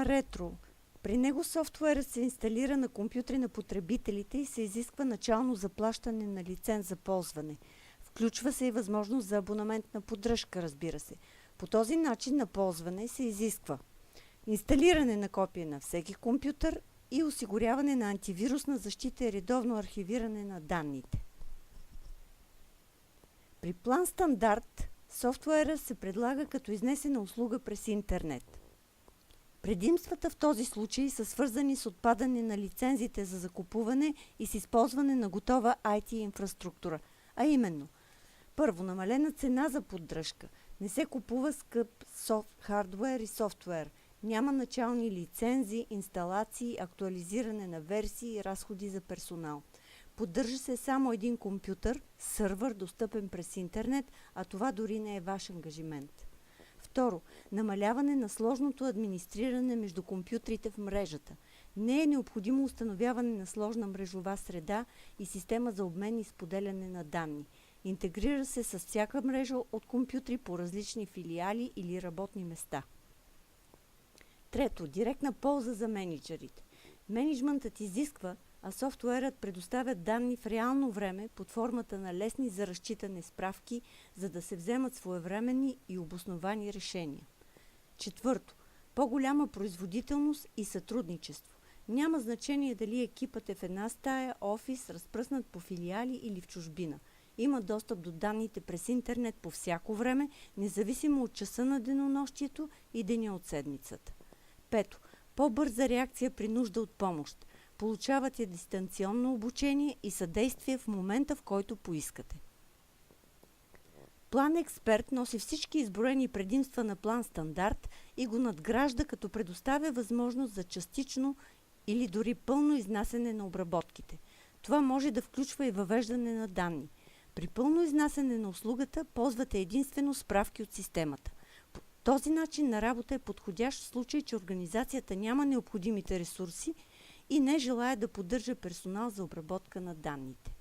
Ретро. При него софтуерът се инсталира на компютри на потребителите и се изисква начално заплащане на лиценз за ползване. Включва се и възможност за абонаментна поддръжка, разбира се. По този начин на ползване се изисква инсталиране на копие на всеки компютър и осигуряване на антивирусна защита и редовно архивиране на данните. При план стандарт софтуера се предлага като изнесена услуга през интернет. Предимствата в този случай са свързани с отпадане на лицензите за закупуване и с използване на готова IT инфраструктура, а именно: първо, намалена цена за поддръжка. Не се купува скъп хардуер и софтуер. Няма начални лицензи, инсталации, актуализиране на версии и разходи за персонал. Поддържа се само един компютър, сървър, достъпен през интернет, а това дори не е ваш ангажимент. Второ, намаляване на сложното администриране между компютрите в мрежата. Не е необходимо установяване на сложна мрежова среда и система за обмен и споделяне на данни. Интегрира се с всяка мрежа от компютри по различни филиали или работни места. Трето, директна полза за мениджърите. Мениджмънтът изисква, а софтуерът предоставя данни в реално време под формата на лесни за разчитане справки, за да се вземат своевременни и обосновани решения. Четвърто, по-голяма производителност и сътрудничество. Няма значение дали екипът е в една стая, офис, разпръснат по филиали или в чужбина. Има достъп до данните през интернет по всяко време, независимо от часа на денонощието и деня от седмицата. Пето, по-бърза реакция при нужда от помощ. Получавате дистанционно обучение и съдействие в момента, в който поискате. План Експерт носи всички изброени предимства на план стандарт и го надгражда, като предоставя възможност за частично или дори пълно изнасяне на обработките. Това може да включва и въвеждане на данни. При пълно изнасяне на услугата ползвате единствено справки от системата. Този начин на работа е подходящ в случай, че организацията няма необходимите ресурси и не желае да поддържа персонал за обработка на данните.